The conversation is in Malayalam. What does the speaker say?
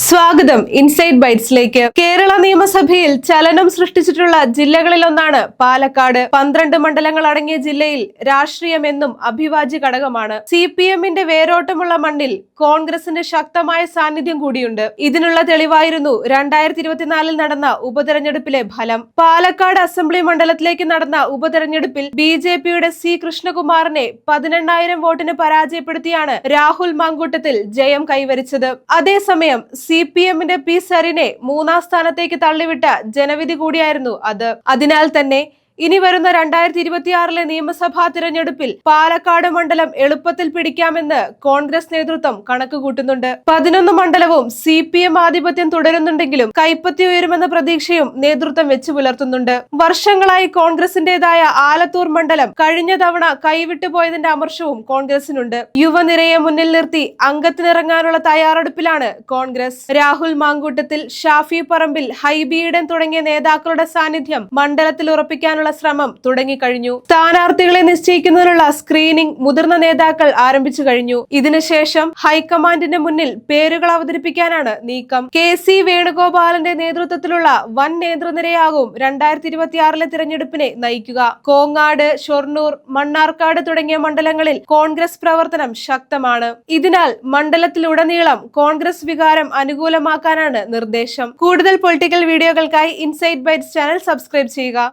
സ്വാഗതം ഇൻസൈഡ് ബൈറ്റ്സിലേക്ക്. കേരള നിയമസഭയിൽ ചലനം സൃഷ്ടിച്ചിട്ടുള്ള ജില്ലകളിലൊന്നാണ് പാലക്കാട്. 12 മണ്ഡലങ്ങൾ അടങ്ങിയ ജില്ലയിൽ രാഷ്ട്രീയം എന്നും അഭിവാജ്യ ഘടകമാണ്. CPM-ന്റെ വേരോട്ടമുള്ള മണ്ണിൽ കോൺഗ്രസിന്റെ ശക്തമായ സാന്നിധ്യം കൂടിയുണ്ട്. ഇതിനുള്ള തെളിവായിരുന്നു 2024 നടന്ന ഉപതെരഞ്ഞെടുപ്പിലെ ഫലം. പാലക്കാട് അസംബ്ലി മണ്ഡലത്തിലേക്ക് നടന്ന ഉപതെരഞ്ഞെടുപ്പിൽ BJP-യുടെ C കൃഷ്ണകുമാറിനെ 18,000 വോട്ടിന് പരാജയപ്പെടുത്തിയാണ് രാഹുൽ മാങ്കൂട്ടത്തിൽ ജയം കൈവരിച്ചത്. അതേസമയം CPM-ന്റെ P സരിനെ 3-ാം സ്ഥാനത്തേക്ക് തള്ളിവിട്ട ജനവിധി കൂടിയായിരുന്നു അത്. അതിനാൽ തന്നെ ഇനി വരുന്ന 2026 നിയമസഭാ തിരഞ്ഞെടുപ്പിൽ പാലക്കാട് മണ്ഡലം എളുപ്പത്തിൽ പിടിക്കാമെന്ന് കോൺഗ്രസ് നേതൃത്വം കണക്കുകൂട്ടുന്നുണ്ട്. 11 മണ്ഡലവും CPM ആധിപത്യം തുടരുന്നുണ്ടെങ്കിലും കൈപ്പത്തി ഉയരുമെന്ന പ്രതീക്ഷയും നേതൃത്വം വെച്ചു പുലർത്തുന്നുണ്ട്. വർഷങ്ങളായി കോൺഗ്രസിന്റേതായ ആലത്തൂർ മണ്ഡലം കഴിഞ്ഞ തവണ കൈവിട്ടു പോയതിന്റെ അമർഷവും കോൺഗ്രസിനുണ്ട്. യുവനിരയെ മുന്നിൽ നിർത്തി അംഗത്തിനിറങ്ങാനുള്ള തയ്യാറെടുപ്പിലാണ് കോൺഗ്രസ്. രാഹുൽ മാങ്കൂട്ടത്തിൽ, ഷാഫി പറമ്പിൽ, ഹൈബി ഈഡൻ തുടങ്ങിയ നേതാക്കളുടെ സാന്നിധ്യം മണ്ഡലത്തിൽ ഉറപ്പിക്കാനുള്ള ശ്രമം തുടങ്ങിക്കഴിഞ്ഞു. സ്ഥാനാർത്ഥികളെ നിശ്ചയിക്കുന്നതിനുള്ള സ്ക്രീനിംഗ് മുതിർന്ന നേതാക്കൾ ആരംഭിച്ചു കഴിഞ്ഞു. ഇതിനുശേഷം ഹൈക്കമാൻഡിന്റെ മുന്നിൽ പേരുകൾ അവതരിപ്പിക്കാനാണ് നീക്കം. KC വേണുഗോപാലിന്റെ നേതൃത്വത്തിലുള്ള വൻ നേതൃനിരയാകും 2026 തിരഞ്ഞെടുപ്പിനെ നയിക്കുക. കോങ്ങാട്, ഷൊർണൂർ, മണ്ണാർക്കാട് തുടങ്ങിയ മണ്ഡലങ്ങളിൽ കോൺഗ്രസ് പ്രവർത്തനം ശക്തമാണ്. ഇതിനാൽ മണ്ഡലത്തിലുടനീളം കോൺഗ്രസ് വികാരം അനുകൂലമാക്കാനാണ് നിർദ്ദേശം. കൂടുതൽ പൊളിറ്റിക്കൽ വീഡിയോകൾക്കായി ഇൻസൈഡ് ബൈറ്റ്സ് ചാനൽ സബ്സ്ക്രൈബ് ചെയ്യുക.